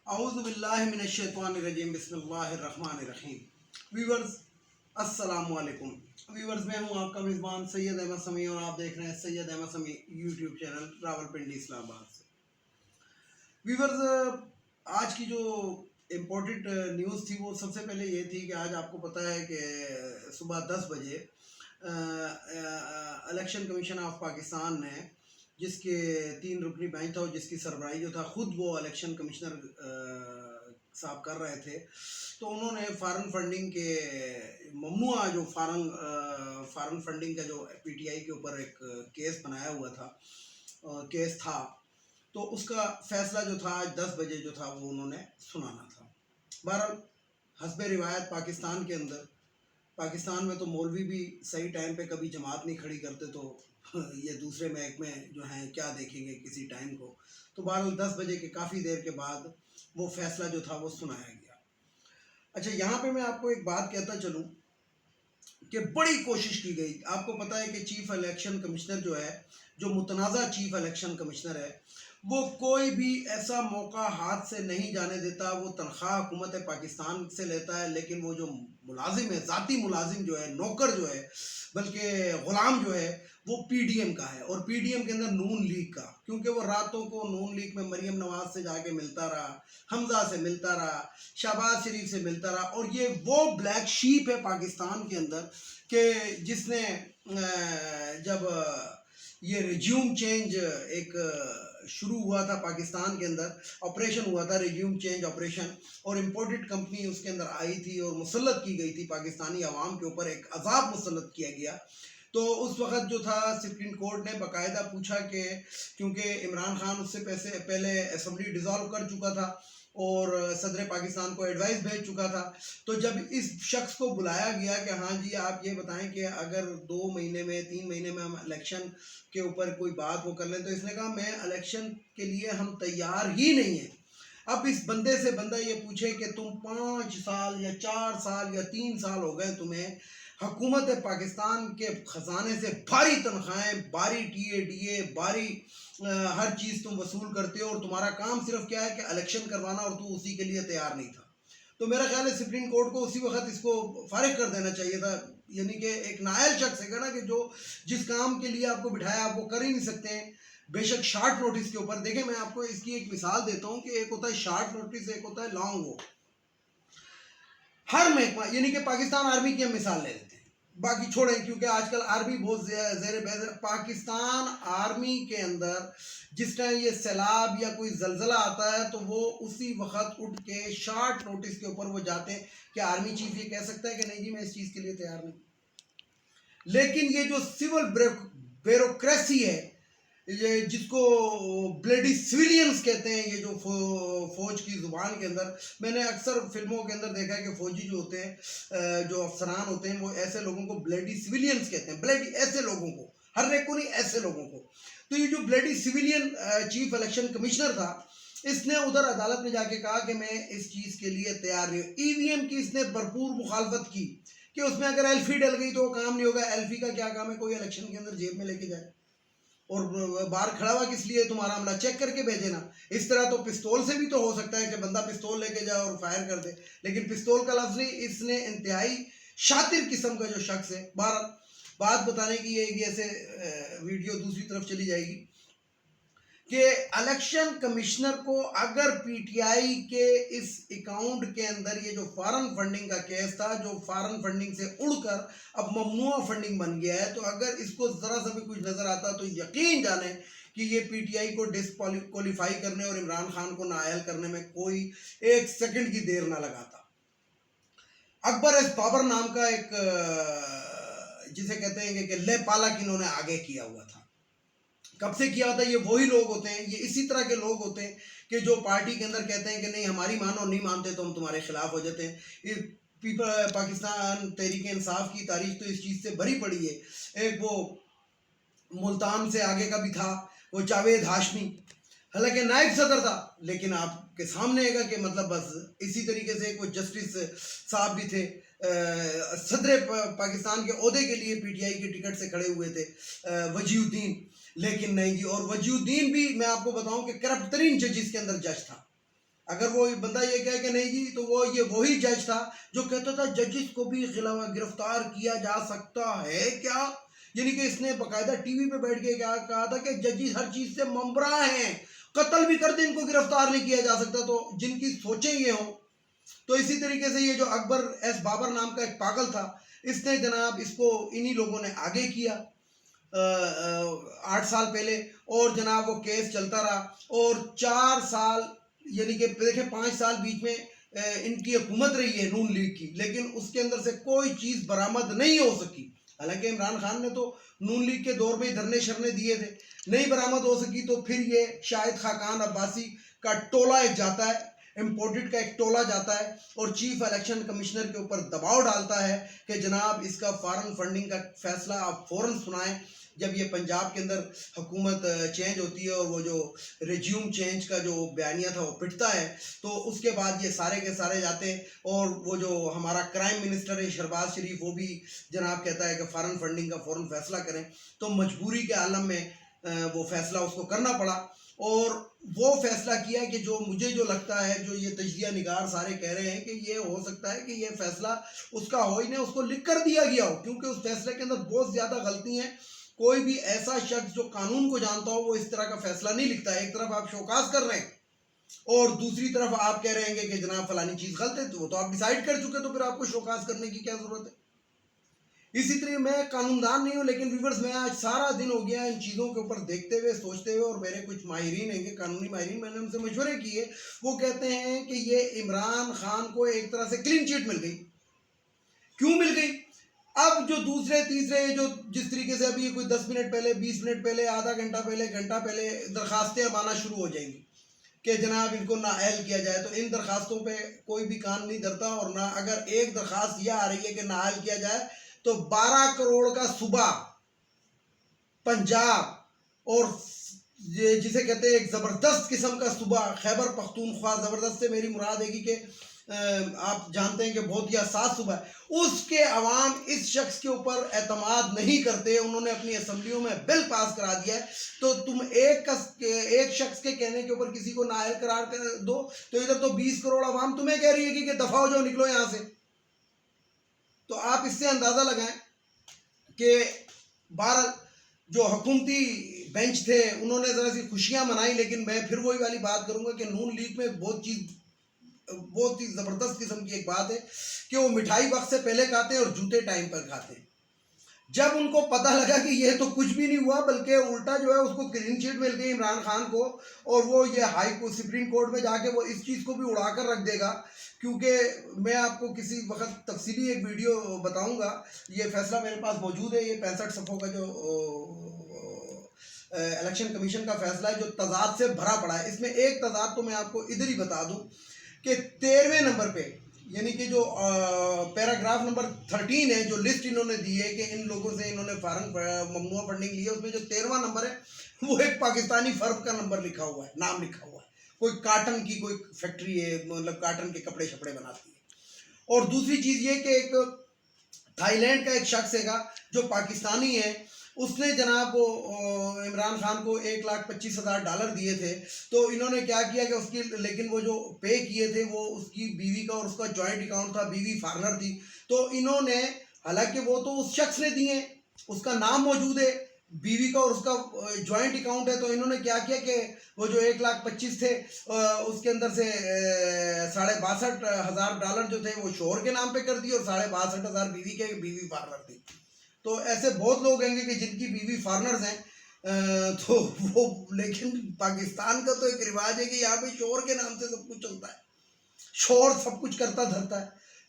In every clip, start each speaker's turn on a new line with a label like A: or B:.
A: اعوذ باللہ من الشیطان الرجیم بسم اللہ الرحمن الرحیم. ویورز السلام علیکم. ویورز میں ہوں آپ کا میزبان سید احمد سمیع اور آپ دیکھ رہے ہیں سید احمد سمیع یوٹیوب چینل راولپنڈی اسلام آباد سے. ویورز آج کی جو امپورٹنٹ نیوز تھی وہ سب سے پہلے یہ تھی کہ آج آپ کو پتہ ہے کہ صبح 10 بجے الیکشن کمیشن آف پاکستان نے جس کے 3 رکنی بینچ تھا اور جس کی سربراہی جو تھا خود وہ الیکشن کمشنر صاحب کر رہے تھے، تو انہوں نے فارن فنڈنگ کے ممنوعہ جو فارن فنڈنگ کا جو پی ٹی آئی کے اوپر ایک کیس بنایا ہوا تھا کیس تھا، تو اس کا فیصلہ جو تھا آج 10 بجے جو تھا وہ انہوں نے سنانا تھا. بہرحال حسب روایت پاکستان میں تو مولوی بھی صحیح ٹائم پہ کبھی جماعت نہیں کھڑی کرتے، تو یہ دوسرے محکمے جو ہیں کیا دیکھیں گے کسی ٹائم کو. تو بہرحال 10 بجے کے کافی دیر کے بعد وہ فیصلہ جو تھا وہ سنایا گیا. اچھا، یہاں پہ میں آپ کو ایک بات کہتا چلوں کہ بڑی کوشش کی گئی. آپ کو پتہ ہے کہ چیف الیکشن کمشنر جو ہے، جو متنازع چیف الیکشن کمشنر ہے، وہ کوئی بھی ایسا موقع ہاتھ سے نہیں جانے دیتا. وہ تنخواہ حکومت پاکستان سے لیتا ہے، لیکن وہ جو ملازم ہے، ذاتی ملازم جو ہے، نوکر جو ہے، بلکہ غلام جو ہے، وہ پی ڈی ایم کا ہے، اور پی ڈی ایم کے اندر نون لیگ کا، کیونکہ وہ راتوں کو نون لیگ میں مریم نواز سے جا کے ملتا رہا، حمزہ سے ملتا رہا، شہباز شریف سے ملتا رہا. اور یہ وہ بلیک شیپ ہے پاکستان کے اندر کہ جس نے جب یہ ریجیوم چینج ایک شروع ہوا تھا پاکستان کے اندر، آپریشن ہوا تھا ریجیوم چینج آپریشن، اور امپورٹڈ کمپنی اس کے اندر آئی تھی اور مسلط کی گئی تھی پاکستانی عوام کے اوپر، ایک عذاب مسلط کیا گیا. تو اس وقت جو تھا سپریم کورٹ نے باقاعدہ پوچھا کہ کیونکہ عمران خان اس سے پہلے اسمبلی ڈیزالو کر چکا تھا اور صدر پاکستان کو ایڈوائس بھیج چکا تھا، تو جب اس شخص کو بلایا گیا کہ ہاں جی آپ یہ بتائیں کہ اگر 2 مہینے میں 3 مہینے میں ہم الیکشن کے اوپر کوئی بات وہ کر لیں، تو اس نے کہا میں الیکشن کے لیے ہم تیار ہی نہیں ہیں. اب اس بندے سے بندہ یہ پوچھے کہ تم 5 سال یا 4 سال یا 3 سال ہو گئے تمہیں حکومت پاکستان کے خزانے سے بھاری تنخواہیں، بھاری ٹی اے ڈی اے، بھاری ہر چیز تم وصول کرتے ہو، اور تمہارا کام صرف کیا ہے کہ الیکشن کروانا، اور تو اسی کے لیے تیار نہیں تھا. تو میرا خیال ہے سپریم کورٹ کو اسی وقت اس کو فارغ کر دینا چاہیے تھا. یعنی کہ ایک نائل شخص ہے نا کہ جو جس کام کے لیے آپ کو بٹھایا آپ وہ کر ہی نہیں سکتے ہیں، بے شک شارٹ نوٹس کے اوپر. دیکھیں میں آپ کو اس کی ایک مثال دیتا ہوں کہ ایک ہوتا ہے شارٹ نوٹس، ایک ہوتا ہے لانگ وہ. ہر محکمہ، یعنی کہ پاکستان آرمی کی ہم مثال لے لیتے ہیں، باقی چھوڑیں کیونکہ آج کل آرمی بہت زیر بحث ہے. پاکستان آرمی کے اندر جس طرح یہ سیلاب یا کوئی زلزلہ آتا ہے تو وہ اسی وقت اٹھ کے شارٹ نوٹس کے اوپر وہ جاتے ہیں. کہ آرمی چیف یہ کہہ سکتا ہے کہ نہیں جی میں اس چیز کے لیے تیار نہیں. لیکن یہ جو سول بیوروکریسی ہے، یہ جس کو بلیڈی سویلینز کہتے ہیں، یہ جو فوج کی زبان کے اندر، میں نے اکثر فلموں کے اندر دیکھا ہے کہ فوجی جو ہوتے ہیں، جو افسران ہوتے ہیں، وہ ایسے لوگوں کو بلیڈی سویلینز کہتے ہیں. بلیڈی ایسے لوگوں کو، ہر ایک کو نہیں، ایسے لوگوں کو. تو یہ جو بلیڈی سویلین چیف الیکشن کمشنر تھا، اس نے ادھر عدالت میں جا کے کہا کہ میں اس چیز کے لیے تیار نہیں ہوں. ای وی ایم کی اس نے بھرپور مخالفت کی کہ اس میں اگر ایلفی ڈل گئی تو وہ کام نہیں ہوگا. ایلفی کا کیا کام ہے؟ کوئی الیکشن کے اندر جیب میں لے کے جائے اور باہر کھڑا ہوا کس لیے؟ تمہارا عملہ چیک کر کے بھیجے نا. اس طرح تو پستول سے بھی تو ہو سکتا ہے کہ بندہ پستول لے کے جائے اور فائر کر دے، لیکن پستول کا لفظ نہیں. اس نے انتہائی شاطر قسم کا جو شخص ہے. بہرحال بات بتانے کی یہ کہ ایسے ویڈیو دوسری طرف چلی جائے گی کہ الیکشن کمشنر کو اگر پی ٹی آئی کے اس اکاؤنٹ کے اندر یہ جو فارن فنڈنگ کا کیس تھا، جو فارن فنڈنگ سے اڑ کر اب ممنوع فنڈنگ بن گیا ہے، تو اگر اس کو ذرا سا بھی کچھ نظر آتا تو یقین جانیں کہ یہ پی ٹی آئی کو ڈسکوالیفائی کرنے اور عمران خان کو نااہل کرنے میں کوئی 1 سیکنڈ کی دیر نہ لگاتا. اکبر ایس بابر نام کا ایک جسے کہتے ہیں کہ لے پالک انہوں نے آگے کیا ہوا تھا. کب سے کیا ہوتا ہے؟ یہ وہی لوگ ہوتے ہیں، یہ اسی طرح کے لوگ ہوتے ہیں کہ جو پارٹی کے اندر کہتے ہیں کہ نہیں ہماری مانو، نہیں مانتے تو ہم تمہارے خلاف ہو جاتے ہیں. پاکستان تحریک انصاف کی تاریخ تو اس چیز سے بھری پڑی ہے. ایک وہ ملتان سے آگے کا بھی تھا، وہ جاوید ہاشمی، حالانکہ نائب صدر تھا، لیکن آپ کے سامنے ہے گا کہ مطلب بس اسی طریقے سے. ایک وہ جسٹس صاحب بھی تھے، صدر پاکستان کے عہدے کے لیے پی ٹی آئی کے ٹکٹ سے کھڑے ہوئے تھے، وجیہ الدین. لیکن نہیں جی. اور وجیہ الدین بھی میں آپ کو بتاؤں کہ کرپٹ ترین ججز کے اندر جج تھا. اگر وہ بندہ یہ کہے کہ نہیں جی تو وہ یہ وہی جج تھا جو کہتا تھا ججز کو بھی گرفتار کیا جا سکتا ہے کیا. یعنی کہ اس نے باقاعدہ ٹی وی پہ بیٹھ کے کہا تھا کہ ججز ہر چیز سے ممبراں ہیں, قتل بھی کر دیں ان کو گرفتار نہیں کیا جا سکتا. تو جن کی سوچیں یہ ہوں. تو اسی طریقے سے یہ جو اکبر ایس بابر نام کا ایک پاگل تھا, اس نے جناب اس کو انہی لوگوں نے آگے کیا 8 سال پہلے, اور جناب وہ کیس چلتا رہا اور 4 سال یعنی کہ دیکھیں 5 سال بیچ میں ان کی حکومت رہی ہے نون لیگ کی, لیکن اس کے اندر سے کوئی چیز برآمد نہیں ہو سکی. حالانکہ عمران خان نے تو نون لیگ کے دور میں ہی دھرنے شرنے دیے تھے, نہیں برآمد ہو سکی. تو پھر یہ شاہد خاقان عباسی کا ٹولہ ایک جاتا ہے, امپورٹڈ کا ایک ٹولہ جاتا ہے اور چیف الیکشن کمشنر کے اوپر دباؤ ڈالتا ہے کہ جناب اس کا فارن فنڈنگ کا فیصلہ آپ فوراً سنائیں. جب یہ پنجاب کے اندر حکومت چینج ہوتی ہے اور وہ جو ریجیوم چینج کا جو بیانیہ تھا وہ پٹتا ہے, تو اس کے بعد یہ سارے کے سارے جاتے ہیں. اور وہ جو ہمارا کرائم منسٹر ہے شہباز شریف, وہ بھی جناب کہتا ہے کہ فارن فنڈنگ کا فوراً فیصلہ کریں. تو مجبوری کے عالم میں وہ فیصلہ اس کو کرنا پڑا, اور وہ فیصلہ کیا کہ جو مجھے جو لگتا ہے, جو یہ تجزیہ نگار سارے کہہ رہے ہیں کہ یہ ہو سکتا ہے کہ یہ فیصلہ اس کا ہو ہی نہیں, اس کو لکھ کر دیا گیا ہو, کیونکہ اس فیصلے کے اندر بہت زیادہ غلطی ہیں. کوئی بھی ایسا شخص جو قانون کو جانتا ہو وہ اس طرح کا فیصلہ نہیں لکھتا ہے. ایک طرف آپ شوکاز کر رہے ہیں اور دوسری طرف آپ کہہ رہے ہیں کہ جناب فلانی چیز غلط ہے, تو وہ تو آپ ڈیسائیڈ کر چکے, تو پھر آپ کو شوکاز کرنے کی کیا ضرورت ہے. اسی طرح میں قانون دان نہیں ہوں, لیکن ویورز میں آج سارا دن ہو گیا ان چیزوں کے اوپر دیکھتے ہوئے سوچتے ہوئے, اور میرے کچھ ماہرین ہیں کہ قانونی ماہرین, میں نے ان سے مشورے کیے, وہ کہتے ہیں کہ یہ عمران خان کو ایک طرح سے کلین چٹ مل گئی. کیوں مل گئی؟ اب جو دوسرے تیسرے جو جس طریقے سے ابھی کوئی 10 منٹ پہلے 20 منٹ پہلے آدھا گھنٹہ پہلے درخواستیں اب آنا شروع ہو جائیں گی کہ جناب ان کو نااہل کیا جائے, تو ان درخواستوں پہ کوئی بھی کان نہیں دھرتا. اور نہ اگر ایک درخواست یہ آ رہی ہے کہ نااہل کیا جائے تو 12 کروڑ کا صوبہ پنجاب, اور جسے کہتے ہیں ایک زبردست قسم کا صوبہ خیبر پختونخوا, زبردست سے میری مراد ہے کہ آپ جانتے ہیں کہ بہت ہی حساس صوبہ ہے, اس کے عوام اس شخص کے اوپر اعتماد نہیں کرتے. انہوں نے اپنی اسمبلیوں میں بل پاس کرا دیا ہے, تو تم ایک شخص کے کہنے کے اوپر کسی کو نااہل قرار کر دو, تو ادھر تو 20 کروڑ عوام تمہیں کہہ رہی ہے کہ دفع ہو جاؤ, نکلو یہاں سے. تو آپ اس سے اندازہ لگائیں کہ بہرحال جو حکومتی بینچ تھے انہوں نے ذرا سی خوشیاں منائی, لیکن میں پھر وہی والی بات کروں گا کہ نون لیگ میں بہت ہی زبردست قسم کی ایک بات ہے کہ وہ مٹھائی وقت سے پہلے کھاتے ہیں اور جوتے ٹائم پر کھاتے ہیں. جب ان کو پتہ لگا کہ یہ تو کچھ بھی نہیں ہوا بلکہ الٹا جو ہے اس کو کلین چٹ مل گئی عمران خان کو, اور وہ یہ سپریم کورٹ میں جا کے وہ اس چیز کو بھی اڑا کر رکھ دے گا, کیونکہ میں آپ کو کسی وقت تفصیلی ایک ویڈیو بتاؤں گا. یہ فیصلہ میرے پاس موجود ہے, یہ 65 صفحوں کا جو الیکشن کمیشن کا فیصلہ ہے جو تضاد سے بھرا پڑا ہے. اس میں ایک تضاد تو میں آپ کو ادھر ہی بتا دوں کہ 13ویں نمبر پہ, یعنی کہ جو پیراگراف نمبر 13 ہے, جو لسٹ انہوں نے دی ہے کہ ان لوگوں سے انہوں نے ممنوع فنڈنگ لی ہے, اس میں جو 13واں نمبر ہے وہ ایک پاکستانی فرم کا نمبر لکھا ہوا ہے, نام لکھا ہوا ہے. کوئی کاٹن کی کوئی فیکٹری ہے, مطلب کاٹن کے کپڑے شپڑے بناتی ہے. اور دوسری چیز یہ کہ ایک تھائی لینڈ کا ایک شخص ہے گا جو پاکستانی ہے, اس نے جناب عمران خان کو $1,25,000 دیے تھے. تو انہوں نے کیا کیا کہ اس کی, لیکن وہ جو پے کیے تھے وہ اس کی بیوی کا اور اس کا جوائنٹ اکاؤنٹ تھا, بیوی فارنر تھی. تو انہوں نے, حالانکہ وہ تو اس شخص نے دیے, اس کا نام موجود ہے, بیوی کا اور اس کا جوائنٹ اکاؤنٹ ہے, تو انہوں نے کیا کیا کہ وہ جو 1,25,000 تھے اس کے اندر سے $62,000 جو تھے وہ شوہر کے نام پہ کر دیے, اور 62,500 بیوی کے, بیوی فارنر تھی. تو ایسے بہت لوگ ہیں گے کہ جن کی بیوی فارنرز ہیں, تو وہ, لیکن پاکستان کا تو ایک رواج ہے کہ یہاں پہ شوہر کے نام سے سب کچھ چلتا ہے, شوہر سب کچھ کرتا دھرتا ہے,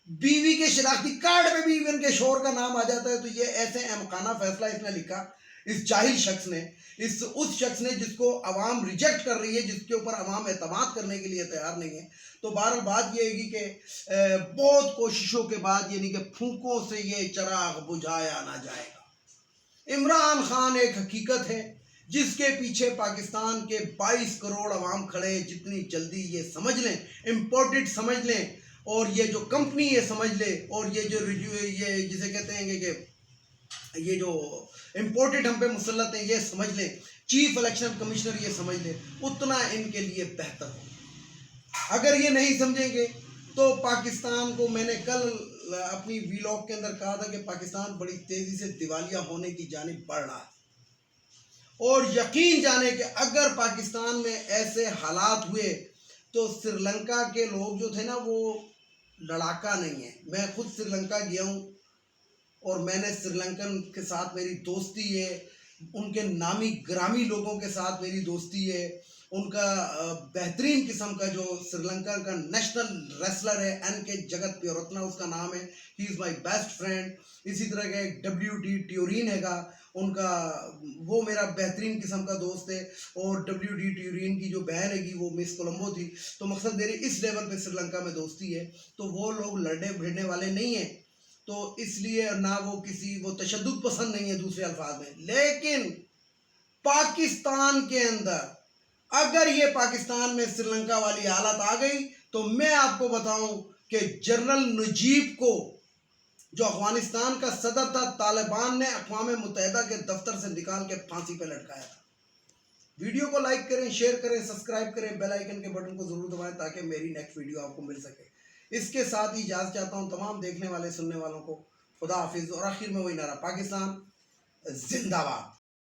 A: بیوی کے شناختی کارڈ پہ بھی ایون کے شوہر کا نام آ جاتا ہے. تو یہ ایسے احمقانہ فیصلہ اس نے لکھا, اس جاہل شخص نے, اس شخص نے جس کو عوام ریجیکٹ کر رہی ہے, جس کے اوپر عوام اعتماد کرنے کے لیے تیار نہیں ہے. تو بہرحال بات یہ ہے کہ بہت کوششوں کے بعد, یعنی کہ پھونکوں سے یہ چراغ بجھایا نہ جائے گا. عمران خان ایک حقیقت ہے جس کے پیچھے پاکستان کے 22 کروڑ عوام کھڑے ہیں. جتنی جلدی یہ سمجھ لیں, امپورٹڈ سمجھ لیں, اور یہ جو کمپنی یہ سمجھ لے, اور یہ جو یہ جسے کہتے ہیں کہ یہ جو امپورٹڈ ہم پہ مسلط ہیں یہ سمجھ لیں, چیف الیکشن کمشنر یہ سمجھ لے, اتنا ان کے لیے بہتر ہو. اگر یہ نہیں سمجھیں گے تو پاکستان کو، میں نے کل اپنی ویلاگ کے اندر کہا تھا کہ پاکستان بڑی تیزی سے دیوالیہ ہونے کی جانب بڑھ رہا ہے، اور یقین جانے کہ اگر پاکستان میں ایسے حالات ہوئے تو سری لنکا کے لوگ جو تھے نا وہ لڑاکا نہیں ہیں. میں خود سری لنکا گیا ہوں اور میں نے سری لنکن کے ساتھ میری دوستی ہے، ان کے نامی گرامی لوگوں کے ساتھ میری دوستی ہے. ان کا بہترین قسم کا جو سری لنکا کا نیشنل ریسلر ہے این کے جگت پیورتنا اس کا نام ہے، ہی از مائی بیسٹ فرینڈ. اسی طرح کا ایک ڈبلیو ڈی ٹیورین ہے گا، ان کا وہ میرا بہترین قسم کا دوست ہے. اور ڈبلیو ڈی ٹیورین کی جو بہن ہے گی وہ مس کولمبو تھی. تو مقصد میری اس لیول پہ سری لنکا میں دوستی ہے. تو وہ لوگ لڑنے بھیڑنے والے نہیں ہیں، تو اس لیے نہ وہ تشدد پسند نہیں ہے دوسرے الفاظ میں. لیکن پاکستان کے اندر اگر یہ پاکستان میں سری لنکا والی حالت آ گئی تو میں آپ کو بتاؤں کہ جنرل نجیب کو، جو افغانستان کا صدر تھا، طالبان نے اقوام متحدہ کے دفتر سے نکال کے پھانسی پہ لٹکایا تھا. ویڈیو کو لائک کریں، شیئر کریں، سبسکرائب کریں، بیل آئیکن کے بٹن کو ضرور دبائیں تاکہ میری نیکسٹ ویڈیو آپ کو مل سکے. اس کے ساتھ ہی اجازت چاہتا ہوں تمام دیکھنے والے سننے والوں کو. خدا حافظ. اور آخر میں وہی نعرہ، پاکستان زندہ باد.